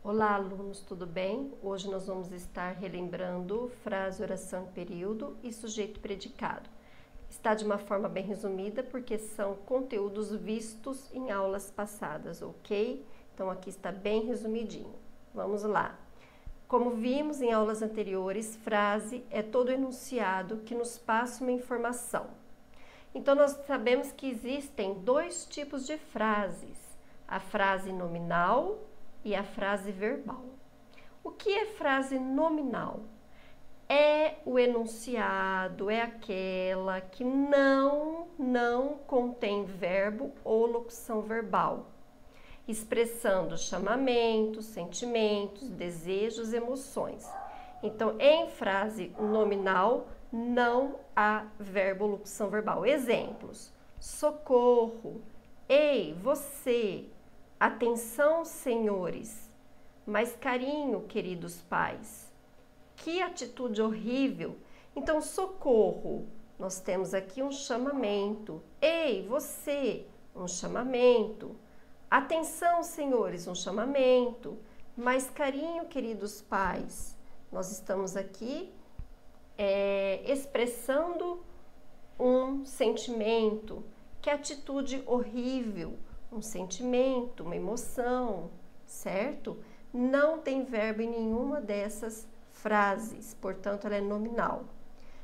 Olá, alunos, tudo bem? Hoje nós vamos estar relembrando frase, oração e período e sujeito e predicado. Está de uma forma bem resumida porque são conteúdos vistos em aulas passadas, ok? Então aqui está bem resumidinho. Vamos lá. Como vimos em aulas anteriores, frase é todo enunciado que nos passa uma informação. Então nós sabemos que existem dois tipos de frases: a frase nominal e a frase verbal. O que é frase nominal? É o enunciado, é aquela que não contém verbo ou locução verbal, expressando chamamentos, sentimentos, desejos, emoções. Então, em frase nominal, não há verbo ou locução verbal. Exemplos: socorro, ei, você, atenção, senhores, mais carinho, queridos pais. Que atitude horrível! Então, socorro, nós temos aqui um chamamento. Ei, você, um chamamento. Atenção, senhores, um chamamento. Mais carinho, queridos pais. Nós estamos aqui expressando um sentimento. Que atitude horrível! Um sentimento, uma emoção, certo? Não tem verbo em nenhuma dessas frases, portanto, ela é nominal.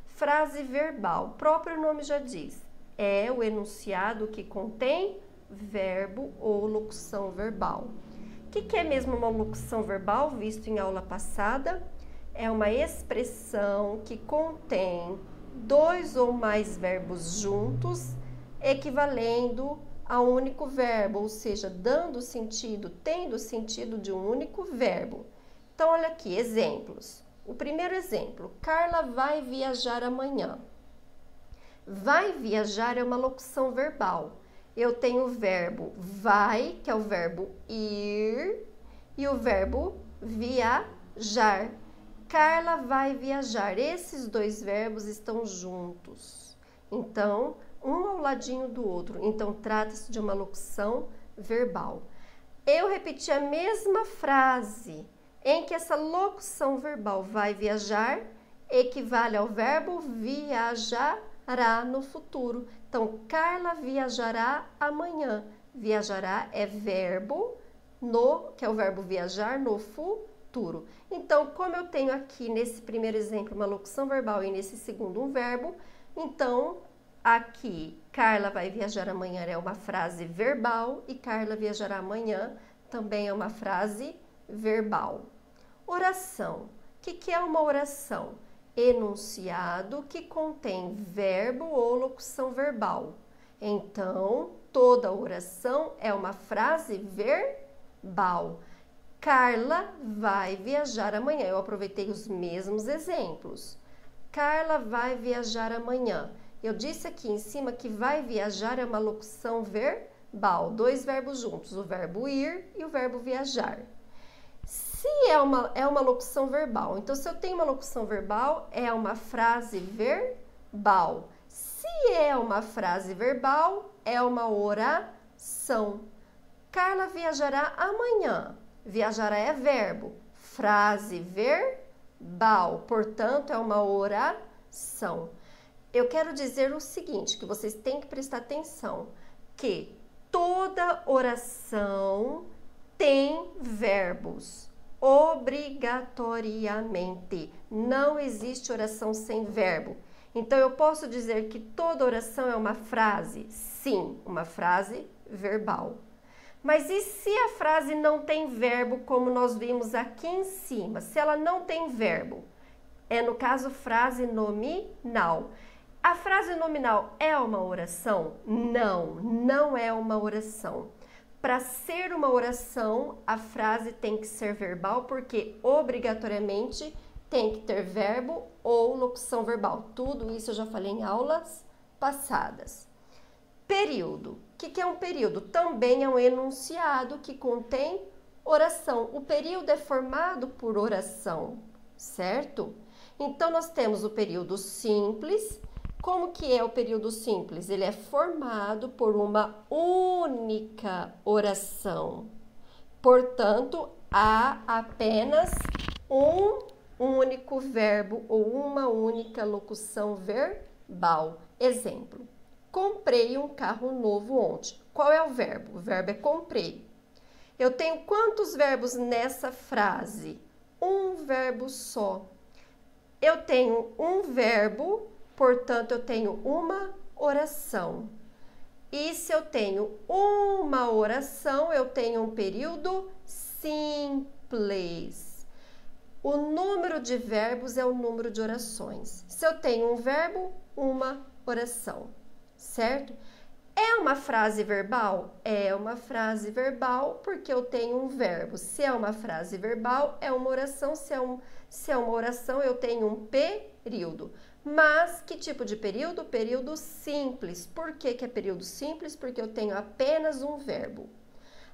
Frase verbal, o próprio nome já diz, é o enunciado que contém verbo ou locução verbal. O que é mesmo uma locução verbal, visto em aula passada? É uma expressão que contém dois ou mais verbos juntos, equivalendo a um único verbo, ou seja, dando sentido, tendo sentido de um único verbo. Então, olha aqui, exemplos. O primeiro exemplo: Carla vai viajar amanhã. Vai viajar é uma locução verbal. Eu tenho o verbo vai, que é o verbo ir, e o verbo viajar. Carla vai viajar. Esses dois verbos estão juntos. Então, um ao ladinho do outro. Então, trata-se de uma locução verbal. Eu repeti a mesma frase, em que essa locução verbal vai viajar equivale ao verbo viajará no futuro. Então, Carla viajará amanhã. Viajará é verbo que é o verbo viajar no futuro. Então, como eu tenho aqui nesse primeiro exemplo uma locução verbal e nesse segundo um verbo, então aqui, Carla vai viajar amanhã é uma frase verbal e Carla viajará amanhã também é uma frase verbal. Oração. O que é uma oração? Enunciado que contém verbo ou locução verbal. Então, toda oração é uma frase verbal. Carla vai viajar amanhã. Eu aproveitei os mesmos exemplos. Carla vai viajar amanhã. Eu disse aqui em cima que vai viajar é uma locução verbal, dois verbos juntos, o verbo ir e o verbo viajar. Se é uma locução verbal, então se eu tenho uma locução verbal, é uma frase verbal. Se é uma frase verbal, é uma oração. Carla viajará amanhã. Viajará é verbo, frase verbal, portanto, é uma oração. Eu quero dizer o seguinte, que vocês têm que prestar atenção, que toda oração tem verbos, obrigatoriamente. Não existe oração sem verbo. Então, eu posso dizer que toda oração é uma frase? Sim, uma frase verbal. Mas e se a frase não tem verbo, como nós vimos aqui em cima? Se ela não tem verbo, é no caso frase nominal. A frase nominal é uma oração? Não, não é uma oração. Para ser uma oração, a frase tem que ser verbal, porque obrigatoriamente tem que ter verbo ou locução verbal. Tudo isso eu já falei em aulas passadas. Período. O que é um período? Também é um enunciado que contém oração. O período é formado por oração, certo? Então, nós temos o período simples. Como que é o período simples? Ele é formado por uma única oração. Portanto, há apenas um único verbo ou uma única locução verbal. Exemplo: comprei um carro novo ontem. Qual é o verbo? O verbo é comprei. Eu tenho quantos verbos nessa frase? Um verbo só. Eu tenho um verbo, portanto, eu tenho uma oração. E se eu tenho uma oração, eu tenho um período simples. O número de verbos é o número de orações. Se eu tenho um verbo, uma oração, certo? É uma frase verbal? É uma frase verbal porque eu tenho um verbo. Se é uma frase verbal, é uma oração. Se é uma oração, eu tenho um período. Mas que tipo de período? Período simples. Por que que é período simples? Porque eu tenho apenas um verbo.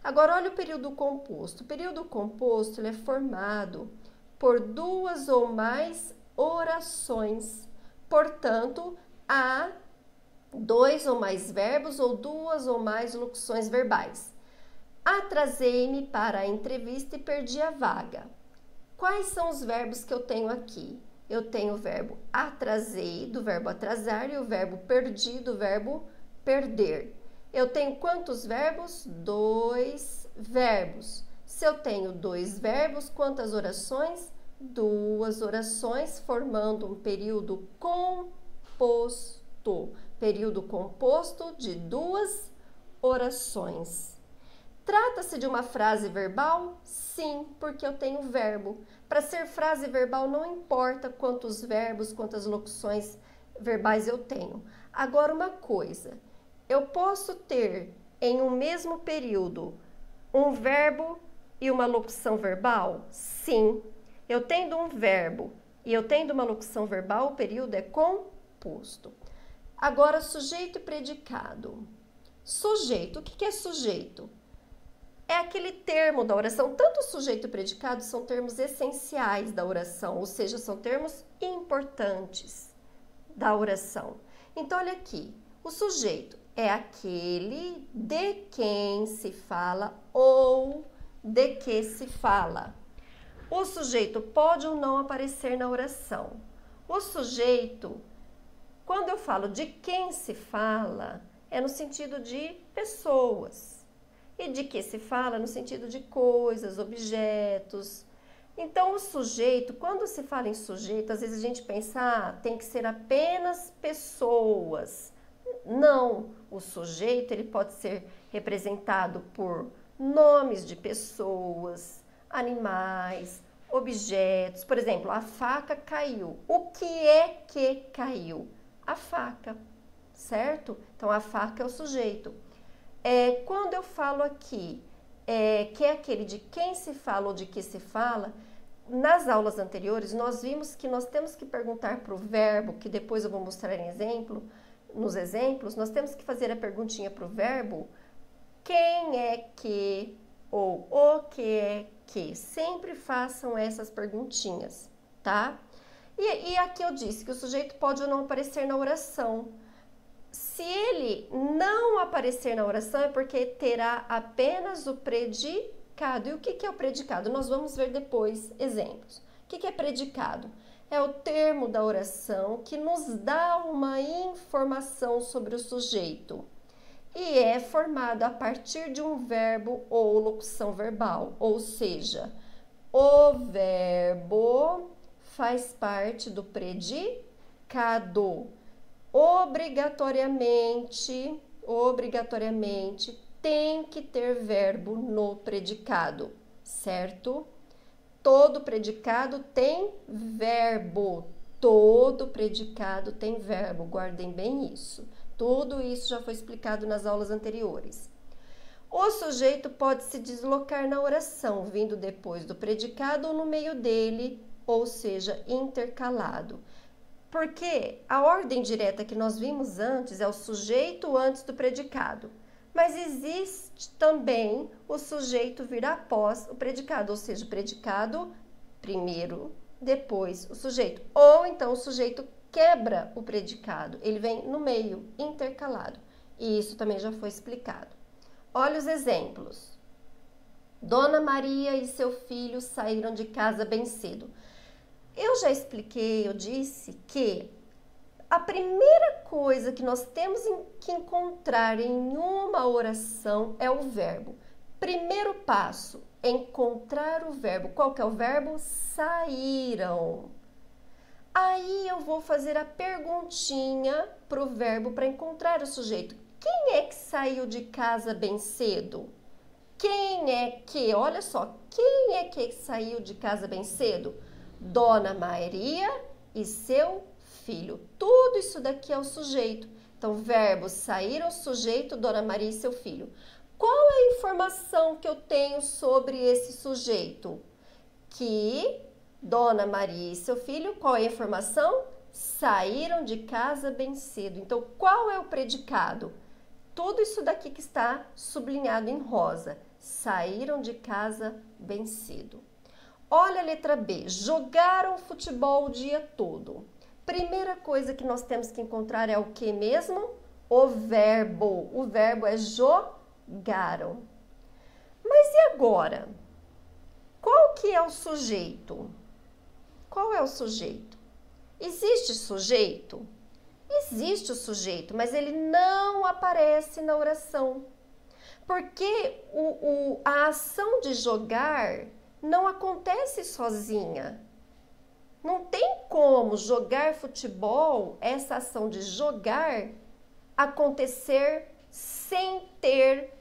Agora, olha o período composto. O período composto ele é formado por duas ou mais orações. Portanto, há dois ou mais verbos ou duas ou mais locuções verbais. Atrasei-me para a entrevista e perdi a vaga. Quais são os verbos que eu tenho aqui? Eu tenho o verbo atrasei, do verbo atrasar, e o verbo perdi, do verbo perder. Eu tenho quantos verbos? Dois verbos. Se eu tenho dois verbos, quantas orações? Duas orações, formando um período composto. Período composto de duas orações. Trata-se de uma frase verbal? Sim, porque eu tenho verbo. Para ser frase verbal não importa quantos verbos, quantas locuções verbais eu tenho. Agora uma coisa, eu posso ter em um mesmo período um verbo e uma locução verbal? Sim. Eu tendo um verbo e eu tendo uma locução verbal, o período é composto. Agora, sujeito e predicado. Sujeito, o que é sujeito? É aquele termo da oração. Tanto sujeito e predicado são termos essenciais da oração, ou seja, são termos importantes da oração. Então, olha aqui, o sujeito é aquele de quem se fala ou de que se fala. O sujeito pode ou não aparecer na oração. O sujeito, quando eu falo de quem se fala, é no sentido de pessoas. E de que se fala no sentido de coisas, objetos. Então, o sujeito, quando se fala em sujeito, às vezes a gente pensa, tem que ser apenas pessoas. Não, o sujeito ele pode ser representado por nomes de pessoas, animais, objetos. Por exemplo, a faca caiu. O que é que caiu? A faca, certo? Então, a faca é o sujeito. Quando eu falo aqui, que é aquele de quem se fala ou de que se fala, nas aulas anteriores nós vimos que nós temos que perguntar para o verbo, que depois eu vou mostrar em exemplo, nos exemplos, nós temos que fazer a perguntinha para o verbo, quem é que ou o que é que. Sempre façam essas perguntinhas, tá? E aqui eu disse que o sujeito pode ou não aparecer na oração. Se ele não aparecer na oração é porque terá apenas o predicado. E o que é o predicado? Nós vamos ver depois exemplos. O que é predicado? É o termo da oração que nos dá uma informação sobre o sujeito. E é formado a partir de um verbo ou locução verbal. Ou seja, o verbo faz parte do predicado. Obrigatoriamente tem que ter verbo no predicado, certo? Todo predicado tem verbo. Todo predicado tem verbo. Guardem bem isso. Tudo isso já foi explicado nas aulas anteriores. O sujeito pode se deslocar na oração, vindo depois do predicado ou no meio dele, ou seja, intercalado. Porque a ordem direta que nós vimos antes é o sujeito antes do predicado. Mas existe também o sujeito vir após o predicado, ou seja, o predicado primeiro, depois o sujeito. Ou então o sujeito quebra o predicado, ele vem no meio, intercalado. E isso também já foi explicado. Olha os exemplos. Dona Maria e seu filho saíram de casa bem cedo. Eu já expliquei, eu disse que a primeira coisa que nós temos que encontrar em uma oração é o verbo. Primeiro passo, encontrar o verbo. Qual que é o verbo? Saíram. Aí eu vou fazer a perguntinha para o verbo para encontrar o sujeito. Quem é que saiu de casa bem cedo? Quem é que, olha só, quem é que saiu de casa bem cedo? Dona Maria e seu filho. Tudo isso daqui é o sujeito. Então, verbo saíram, sujeito, Dona Maria e seu filho. Qual é a informação que eu tenho sobre esse sujeito? Que Dona Maria e seu filho, qual é a informação? Saíram de casa bem cedo. Então, qual é o predicado? Tudo isso daqui que está sublinhado em rosa. Saíram de casa bem cedo. Olha a letra B. Jogaram futebol o dia todo. Primeira coisa que nós temos que encontrar é o que mesmo? O verbo. O verbo é jogaram. Mas e agora? Qual que é o sujeito? Qual é o sujeito? Existe sujeito? Existe o sujeito, mas ele não aparece na oração. Porque a ação de jogar não acontece sozinha. Não tem como jogar futebol, essa ação de jogar, acontecer sem ter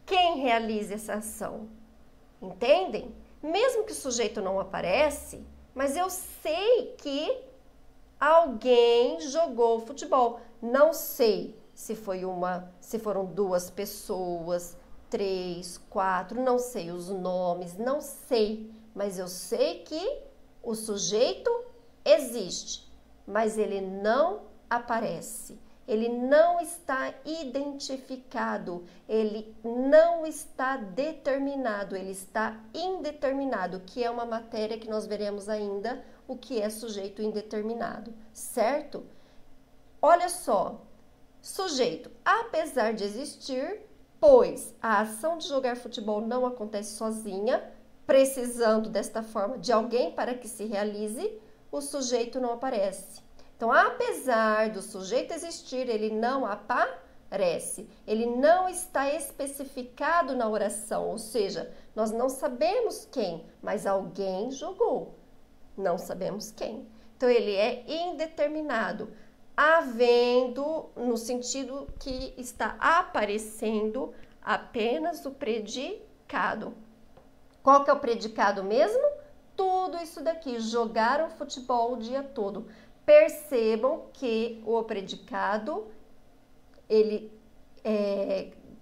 quem realize essa ação. Entendem? Mesmo que o sujeito não aparece, mas eu sei que alguém jogou futebol. Não sei se foram 2 pessoas, 3, 4, não sei os nomes, não sei, mas eu sei que o sujeito existe, mas ele não aparece. Ele não está identificado, ele não está determinado, ele está indeterminado, que é uma matéria que nós veremos ainda o que é sujeito indeterminado, certo? Olha só, sujeito, apesar de existir, pois a ação de jogar futebol não acontece sozinha, precisando desta forma de alguém para que se realize, o sujeito não aparece. Então, apesar do sujeito existir, ele não aparece, ele não está especificado na oração, ou seja, nós não sabemos quem, mas alguém jogou, não sabemos quem. Então, ele é indeterminado, havendo, no sentido que está aparecendo apenas o predicado. Qual que é o predicado mesmo? Tudo isso daqui, jogaram futebol o dia todo. Percebam que o predicado, ele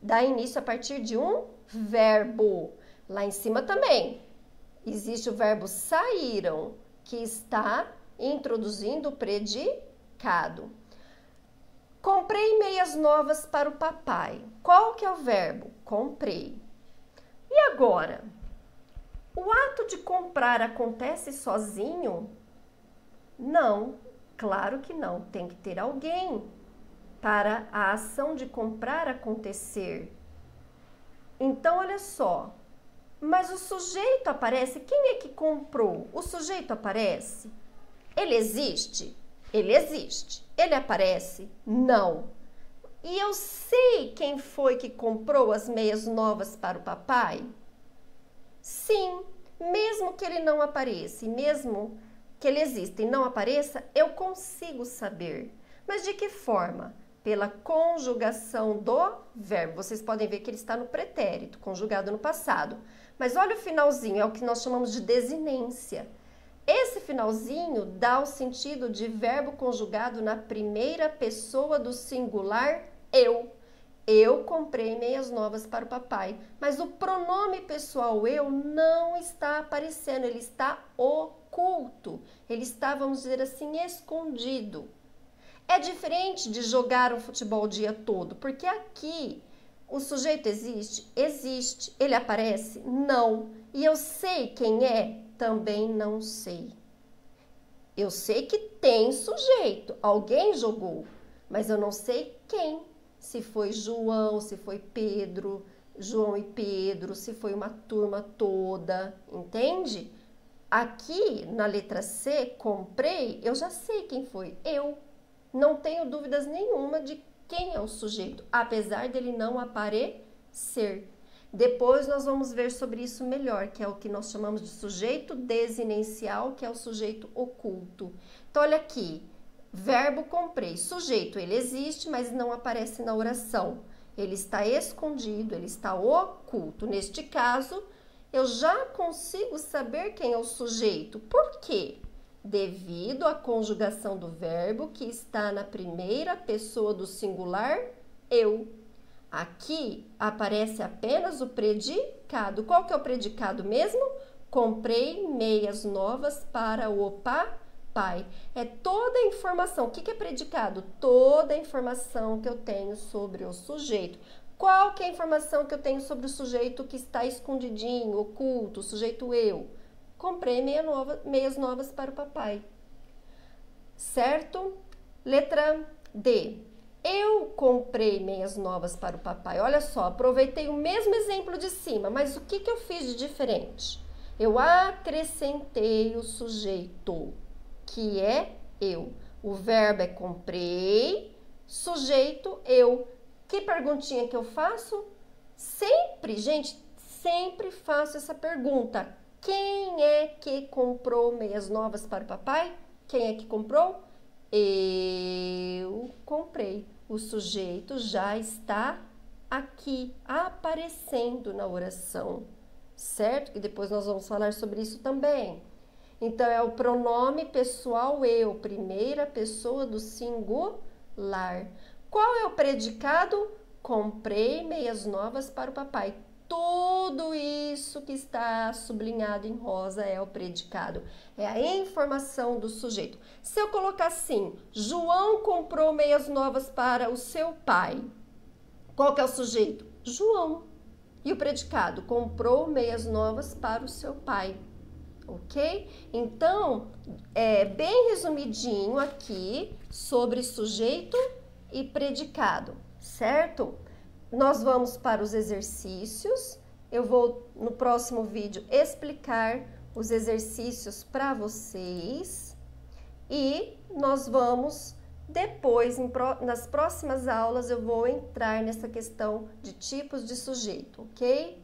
dá início a partir de um verbo. Lá em cima também existe o verbo saíram, que está introduzindo o predicado. Comprei meias novas para o papai. Qual que é o verbo? Comprei. E agora? O ato de comprar acontece sozinho? Não. Claro que não, tem que ter alguém para a ação de comprar acontecer. Então, olha só, mas o sujeito aparece, quem é que comprou? O sujeito aparece? Ele existe? Ele existe. Ele aparece? Não. E eu sei quem foi que comprou as meias novas para o papai? Sim, mesmo que ele não apareça, mesmo que ele exista e não apareça, eu consigo saber. Mas de que forma? Pela conjugação do verbo. Vocês podem ver que ele está no pretérito, conjugado no passado. Mas olha o finalzinho, é o que nós chamamos de desinência. Esse finalzinho dá o sentido de verbo conjugado na primeira pessoa do singular eu. Eu comprei meias novas para o papai, mas o pronome pessoal eu não está aparecendo, ele está oculto, ele está, vamos dizer assim, escondido. É diferente de jogar um futebol o dia todo, porque aqui o sujeito existe? Existe. Ele aparece? Não. E eu sei quem é? Também não sei. Eu sei que tem sujeito, alguém jogou, mas eu não sei quem. Se foi João, se foi Pedro, João e Pedro, se foi uma turma toda, entende? Aqui na letra C, comprei, eu já sei quem foi, eu. Não tenho dúvidas nenhuma de quem é o sujeito, apesar dele não aparecer. Depois nós vamos ver sobre isso melhor, que é o que nós chamamos de sujeito desinencial, que é o sujeito oculto. Então, olha aqui, verbo comprei, sujeito, ele existe, mas não aparece na oração. Ele está escondido, ele está oculto. Neste caso, eu já consigo saber quem é o sujeito. Por quê? Devido à conjugação do verbo que está na primeira pessoa do singular, eu. Aqui aparece apenas o predicado. Qual que é o predicado mesmo? Comprei meias novas para o papai. É toda a informação. O que é predicado? Toda a informação que eu tenho sobre o sujeito. Qual que é a informação que eu tenho sobre o sujeito que está escondidinho, oculto, o sujeito eu? Comprei meias novas para o papai. Certo? Letra D. Eu comprei meias novas para o papai. Olha só, aproveitei o mesmo exemplo de cima, mas o que eu fiz de diferente? Eu acrescentei o sujeito, que é eu. O verbo é comprei, sujeito eu. Que perguntinha que eu faço? Sempre, gente, sempre faço essa pergunta. Quem é que comprou meias novas para o papai? Quem é que comprou? Eu comprei. O sujeito já está aqui, aparecendo na oração, certo? Que depois nós vamos falar sobre isso também. Então, é o pronome pessoal eu, primeira pessoa do singular. Qual é o predicado? Comprei meias novas para o papai. Tudo isso que está sublinhado em rosa é o predicado, é a informação do sujeito. Se eu colocar assim, João comprou meias novas para o seu pai, qual que é o sujeito? João. E o predicado? Comprou meias novas para o seu pai, ok? Então, é bem resumidinho aqui sobre sujeito e predicado, certo? Nós vamos para os exercícios. Eu vou, no próximo vídeo, explicar os exercícios para vocês. E nós vamos, depois, nas próximas aulas, eu vou entrar nessa questão de tipos de sujeito, ok?